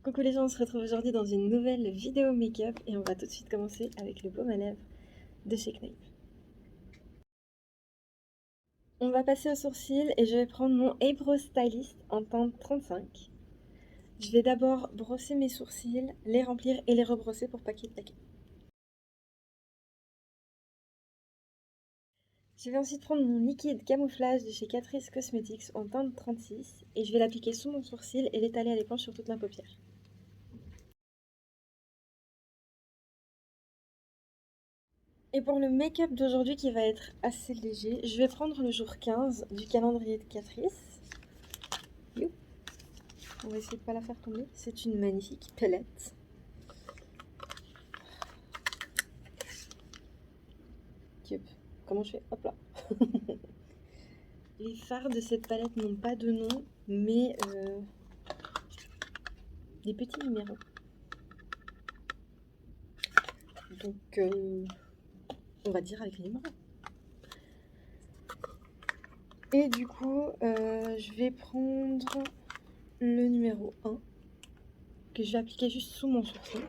Coucou les gens, on se retrouve aujourd'hui dans une nouvelle vidéo make-up et on va tout de suite commencer avec le baume à lèvres de chez Knipe. On va passer aux sourcils et je vais prendre mon Eyebrow Stylist en teinte 35. Je vais d'abord brosser mes sourcils, les remplir et les rebrosser pour pas qu'ils taquent. Je vais ensuite prendre mon liquide camouflage de chez Catrice Cosmetics en teinte 36 et je vais l'appliquer sous mon sourcil et l'étaler à l'éponge sur toute ma paupière. Et pour le make-up d'aujourd'hui qui va être assez léger, je vais prendre le jour 15 du calendrier de Catrice. Youp. On va essayer de ne pas la faire tomber. C'est une magnifique palette. Yup. Comment je fais? Hop là. Les fards de cette palette n'ont pas de nom, mais des petits numéros. Donc, on va dire avec les numéros. Et du coup, je vais prendre le numéro 1 que je vais appliquer juste sous mon sourcil.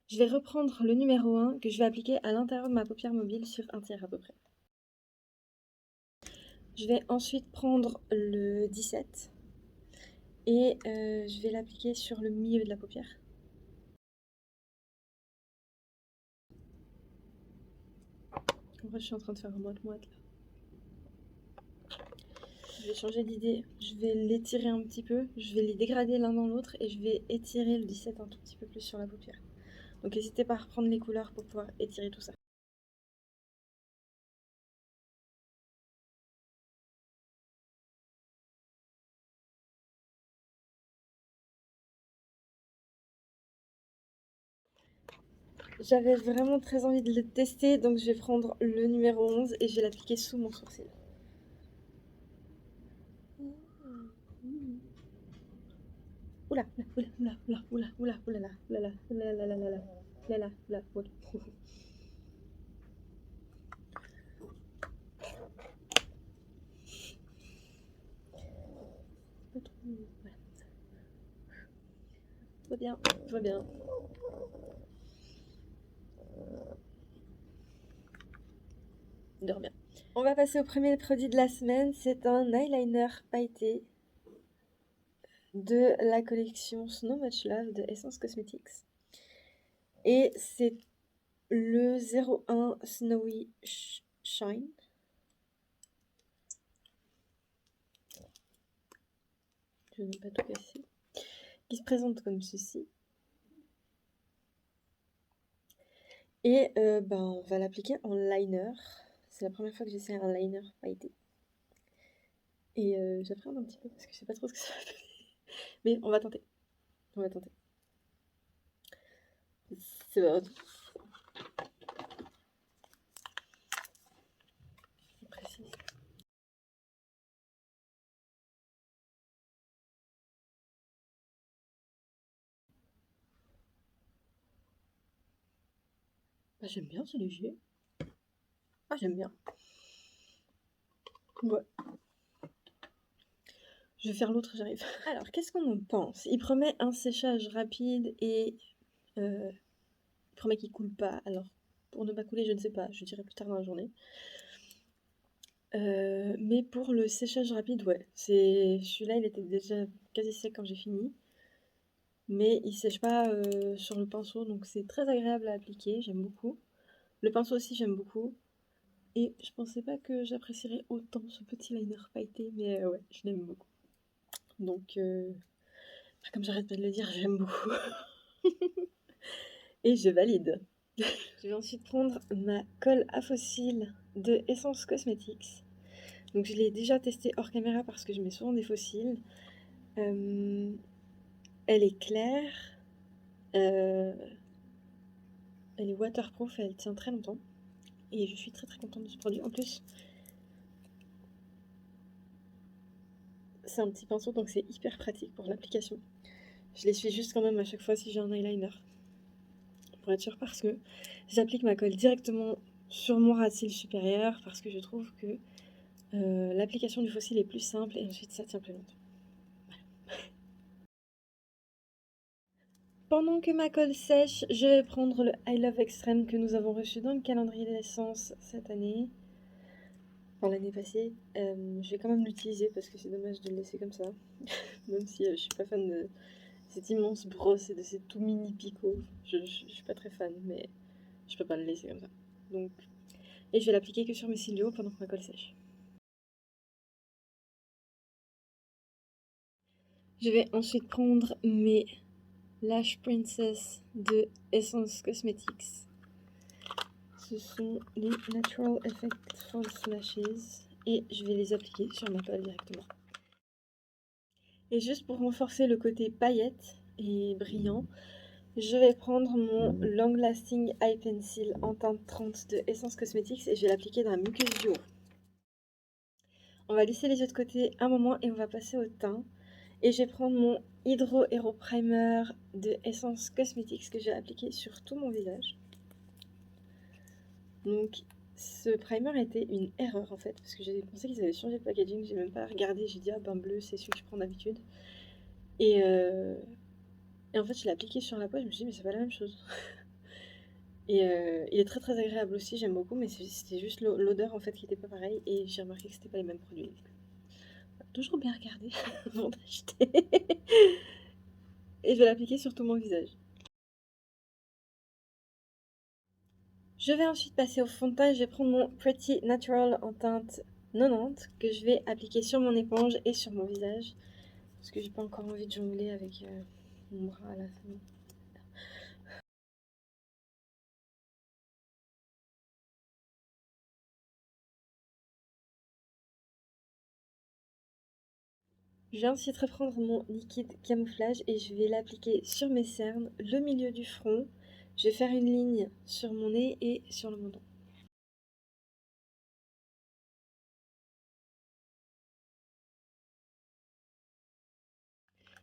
Je vais reprendre le numéro 1 que je vais appliquer à l'intérieur de ma paupière mobile sur un tiers à peu près. Je vais ensuite prendre le 17 et je vais l'appliquer sur le milieu de la paupière. En vrai, je suis en train de faire un moite-moite là. Je vais changer d'idée. Je vais l'étirer un petit peu. Je vais les dégrader l'un dans l'autre et je vais étirer le 17 un tout petit peu plus sur la paupière. Donc n'hésitez pas à reprendre les couleurs pour pouvoir étirer tout ça. J'avais vraiment très envie de le tester, donc je vais prendre le numéro 11 et je vais l'appliquer sous mon sourcil. Oula, oula, oula, oula, oula, oula, oula, oula, oula, oula, oula, oula, oula, oula, oula, oula. Voilà. Tout va bien, tout va bien. Dors bien. On va passer au premier produit de la semaine. C'est un eyeliner pailleté de la collection Snow Much Love de Essence Cosmetics. Et c'est le 01 Snowy Shine. Je n'ai pas tout cassé. Qui se présente comme ceci. Et on va l'appliquer en liner. C'est la première fois que j'essaie un liner pailleté. Et j'appréhende un petit peu parce que je sais pas trop ce que ça va donner. Mais on va tenter. On va tenter. C'est vrai. C'est précis. Ah, j'aime bien, c'est léger. Ah, j'aime bien. Ouais. Je vais faire l'autre, j'arrive. Alors, qu'est-ce qu'on en pense? Il promet un séchage rapide et il promet qu'il coule pas. Alors, pour ne pas couler, je ne sais pas, je dirai plus tard dans la journée. Mais pour le séchage rapide, ouais. Celui-là, il était déjà quasi sec quand j'ai fini. Mais il sèche pas sur le pinceau, donc c'est très agréable à appliquer, j'aime beaucoup. Le pinceau aussi, j'aime beaucoup. Et je pensais pas que j'apprécierais autant ce petit liner pailleté, mais ouais, je l'aime beaucoup. Donc, comme j'arrête pas de le dire, j'aime beaucoup. Et je valide. Je vais ensuite prendre ma colle à fossiles de Essence Cosmetics. Donc je l'ai déjà testée hors caméra parce que je mets souvent des fossiles. Elle est claire. Elle est waterproof, elle tient très longtemps. Et je suis très très contente de ce produit. En plus, c'est un petit pinceau, donc c'est hyper pratique pour l'application. Je l'essuie juste quand même à chaque fois si j'ai un eyeliner. Pour être sûre, parce que j'applique ma colle directement sur mon ras de cils supérieur, parce que je trouve que L'application du fossile est plus simple et ensuite ça tient plus longtemps. Pendant que ma colle sèche, je vais prendre le I Love Extreme que nous avons reçu dans le calendrier d'essence cette année. Enfin, l'année passée. Je vais quand même l'utiliser parce que c'est dommage de le laisser comme ça. Même si je suis pas fan de cette immense brosse et de ces tout mini picots. Je suis pas très fan, mais je peux pas le laisser comme ça. Donc, et je vais l'appliquer que sur mes cils du haut pendant que ma colle sèche. Je vais ensuite prendre mes Lash Princess de Essence Cosmetics. Ce sont les Natural Effect False Lashes et je vais les appliquer sur ma colle directement. Et juste pour renforcer le côté paillette et brillant, je vais prendre mon Long Lasting Eye Pencil en teinte 30 de Essence Cosmetics et je vais l'appliquer dans la muqueuse du haut. On va laisser les yeux de côté un moment et on va passer au teint. Et je vais prendre mon Hydro Hero Primer de Essence Cosmetics que je vais appliquer sur tout mon visage. Donc ce primer était une erreur en fait, parce que j'avais pensé qu'ils avaient changé de packaging, j'ai même pas regardé, j'ai dit ah ben bleu c'est celui que je prends d'habitude. Et en fait je l'ai appliqué sur la peau, je me suis dit mais c'est pas la même chose. Et il est très très agréable aussi, j'aime beaucoup, mais c'était juste l'odeur en fait qui était pas pareille et j'ai remarqué que c'était pas les mêmes produits. Toujours bien regarder avant d'acheter. Et je vais l'appliquer sur tout mon visage. Je vais ensuite passer au fond de teint et je vais prendre mon Pretty Natural en teinte 90 que je vais appliquer sur mon éponge et sur mon visage. Parce que j'ai pas encore envie de jongler avec mon bras à la fin. Je vais ensuite reprendre mon liquide camouflage et je vais l'appliquer sur mes cernes, le milieu du front. Je vais faire une ligne sur mon nez et sur le menton.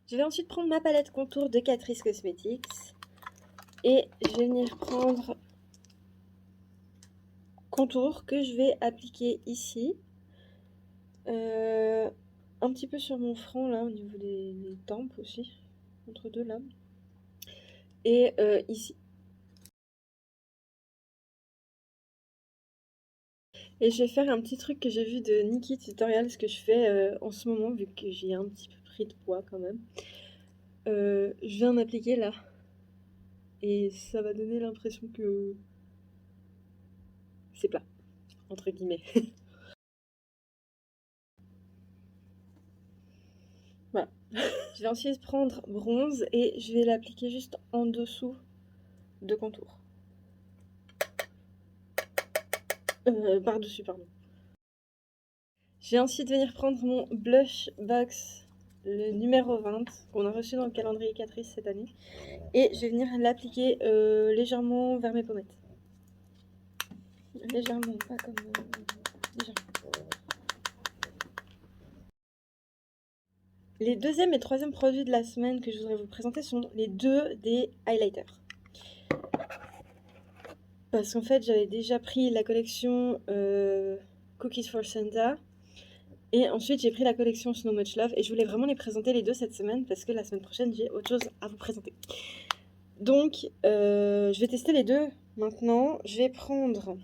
Je vais ensuite prendre ma palette contour de Catrice Cosmetics et je vais venir prendre contour que je vais appliquer ici. Un petit peu sur mon front là, au niveau des tempes aussi, entre deux là. Et ici. Et je vais faire un petit truc que j'ai vu de Nikki Tutorial, ce que je fais en ce moment, vu que j'ai un petit peu pris de poids quand même. Je viens d'appliquer là. Et ça va donner l'impression que c'est plat, entre guillemets. Voilà. Je vais ensuite prendre bronze et je vais l'appliquer juste en dessous de contour. Par-dessus, pardon. Je vais ensuite venir prendre mon Blush Box, le numéro 20, qu'on a reçu dans le calendrier Catrice cette année. Et je vais venir l'appliquer légèrement vers mes pommettes. Légèrement, pas comme... légèrement. Les deuxième et troisième produits de la semaine que je voudrais vous présenter sont les deux des highlighters. Parce qu'en fait, j'avais déjà pris la collection Cookies for Santa. Et ensuite, j'ai pris la collection Snow Much Love. Et je voulais vraiment les présenter les deux cette semaine. Parce que la semaine prochaine, j'ai autre chose à vous présenter. Donc, je vais tester les deux maintenant. Je vais prendre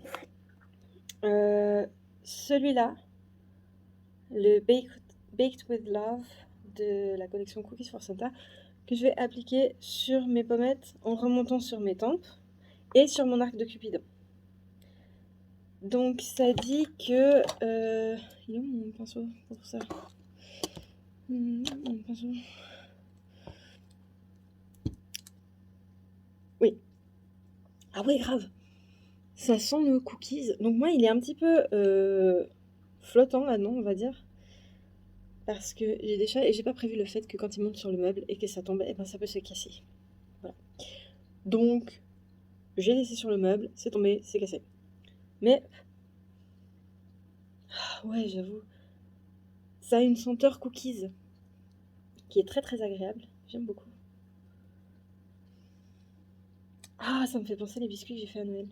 celui-là. Le Baked with Love de la collection Cookies for Santa. Que je vais appliquer sur mes pommettes en remontant sur mes tempes. Et sur mon arc de Cupidon. Donc ça dit que... il est où mon pinceau pour ça? Mon pinceau. Oui. Ah ouais, grave. Ça sent le cookies. Donc moi, il est un petit peu flottant là-dedans, on va dire. Parce que j'ai des chats et j'ai pas prévu le fait que quand ils montent sur le meuble et que ça tombe, et ben ça peut se casser. Voilà. Donc, j'ai laissé sur le meuble, c'est tombé, c'est cassé. Mais... ouais, j'avoue. Ça a une senteur cookies qui est très très agréable. J'aime beaucoup. Ah, ça me fait penser les biscuits que j'ai fait à Noël.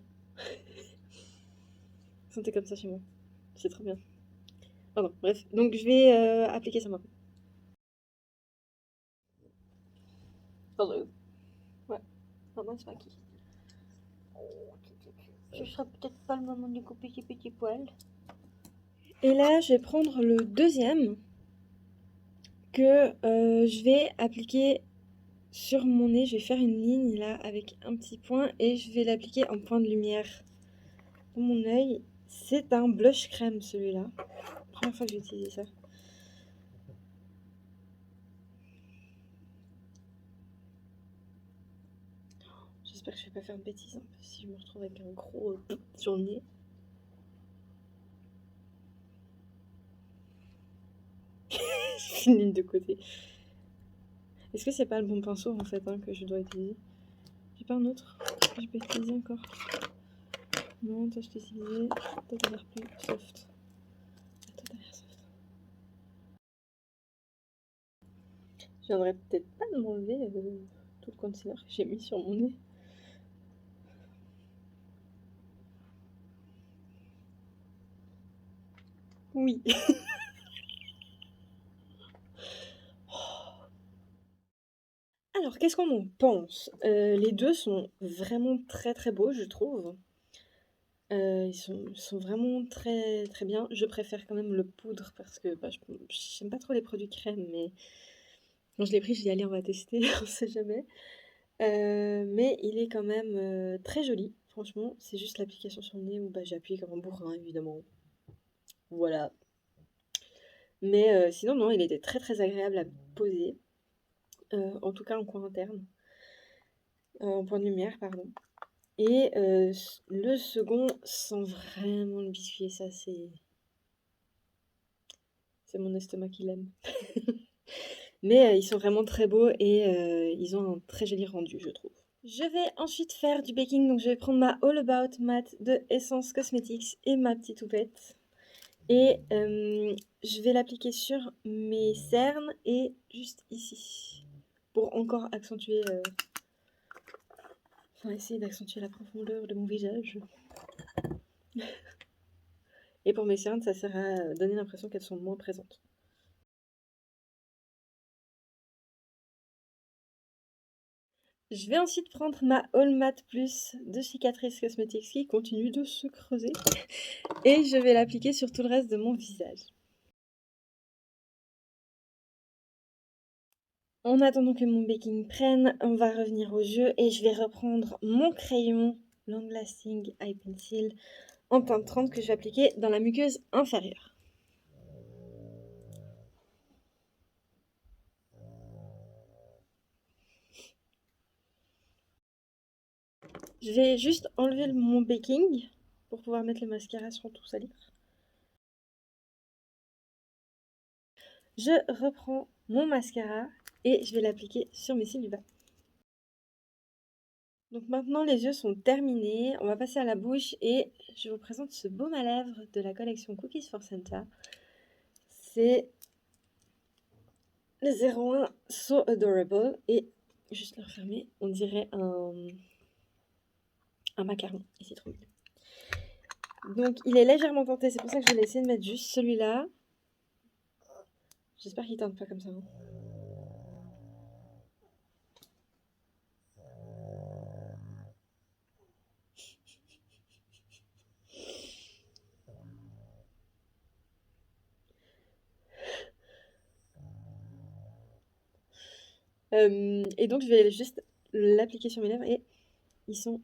Ils sentaient comme ça chez moi. C'est trop bien. Pardon, bref. Donc je vais appliquer ça maintenant. Pardon. Ouais, maintenant c'est maquillé. Ce sera peut-être pas le moment de couper tes petits poils. Et là, je vais prendre le deuxième que je vais appliquer sur mon nez. Je vais faire une ligne là avec un petit point et je vais l'appliquer en point de lumière dans mon œil. C'est un blush crème celui-là. Première fois que j'ai utilisé ça. J'espère que je vais pas faire de bêtises, hein, si je me retrouve avec un gros sur le nez. Je fais une ligne de côté. Est-ce que c'est pas le bon pinceau en fait que je dois utiliser? J'ai pas un autre que je peux utiliser encore? Non, toi je t'ai utilisé. Toi t'as l'air plus soft. Toi t'as l'air soft. Je viendrais peut-être pas de m'enlever tout le concealer que j'ai mis sur mon nez. Oui. Alors, qu'est-ce qu'on en pense? Les deux sont vraiment très très beaux, je trouve. Ils sont vraiment très très bien. Je préfère quand même le poudre parce que j'aime pas trop les produits crème, mais quand je l'ai pris, je dis allez, on va tester, on sait jamais. Mais il est quand même très joli, franchement. C'est juste l'application sur le nez où j'ai appuyé comme un bourrin, évidemment. Voilà. Mais sinon, non, il était très très agréable à poser. En tout cas en coin interne. En point de lumière, pardon. Et le second sent vraiment le biscuit. Et ça, c'est mon estomac qui l'aime. Mais ils sont vraiment très beaux et ils ont un très joli rendu, je trouve. Je vais ensuite faire du baking. Donc je vais prendre ma All About Matte de Essence Cosmetics et ma petite houppette. Et je vais l'appliquer sur mes cernes et juste ici. Pour encore accentuer... Enfin, essayer d'accentuer la profondeur de mon visage. Et pour mes cernes, ça sert à donner l'impression qu'elles sont moins présentes. Je vais ensuite prendre ma All Matte Plus de Cicatrice Cosmetics qui continue de se creuser. Et je vais l'appliquer sur tout le reste de mon visage. En attendant que mon baking prenne, on va revenir au jeu et je vais reprendre mon crayon Long Lasting Eye Pencil en teinte 30 que je vais appliquer dans la muqueuse inférieure. Je vais juste enlever mon baking pour pouvoir mettre le mascara sans tout salir. Je reprends mon mascara et je vais l'appliquer sur mes cils du bas. Donc maintenant les yeux sont terminés, on va passer à la bouche et je vous présente ce baume à lèvres de la collection Cookies for Santa. C'est le 01 So Adorable et juste le refermer, on dirait un macaron et c'est trop mignon. Donc il est légèrement teinté, c'est pour ça que je vais essayer de mettre juste celui-là. J'espère qu'il teinte pas comme ça. Hein. Et donc je vais juste l'appliquer sur mes lèvres et ils sont...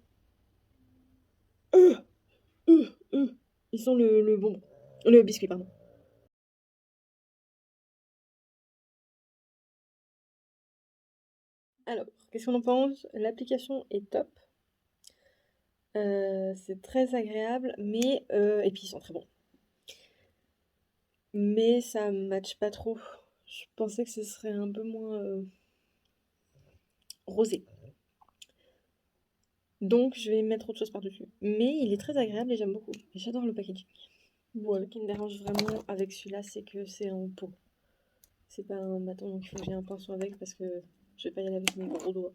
Ils sont le bonbon. Le biscuit, pardon. Alors, qu'est-ce qu'on en pense? L'application est top. C'est très agréable, mais... et puis ils sont très bons. Mais ça matche pas trop. Je pensais que ce serait un peu moins rosé. Donc je vais mettre autre chose par-dessus. Mais il est très agréable et j'aime beaucoup. Et j'adore le packaging. Voilà. Ce qui me dérange vraiment avec celui-là, c'est que c'est en pot. C'est pas un bâton, donc il faut que j'ai un pinceau avec parce que je vais pas y aller avec mes gros doigts.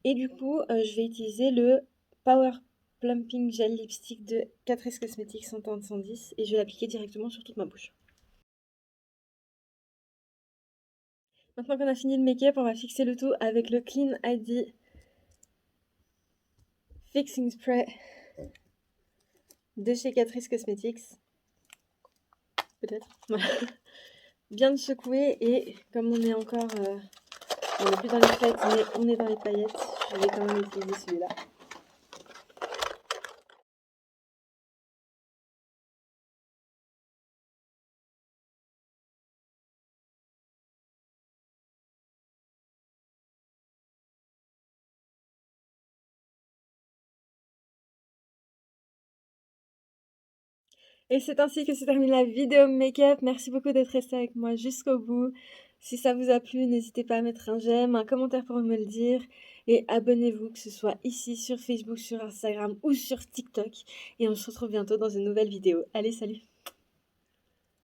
Et du coup, je vais utiliser le Power Plumping Gel Lipstick de Catrice Cosmetics 110 et je vais l'appliquer directement sur toute ma bouche. Maintenant qu'on a fini le make-up, on va fixer le tout avec le Clean ID Fixing Spray de chez Catrice Cosmetics. Peut-être. Voilà. Bien de secouer et comme on est encore... on n'est plus dans les fêtes, mais on est dans les paillettes, je vais quand même utiliser celui-là. Et c'est ainsi que se termine la vidéo make-up. Merci beaucoup d'être resté avec moi jusqu'au bout. Si ça vous a plu, n'hésitez pas à mettre un j'aime, un commentaire pour me le dire. Et abonnez-vous, que ce soit ici, sur Facebook, sur Instagram ou sur TikTok. Et on se retrouve bientôt dans une nouvelle vidéo. Allez, salut!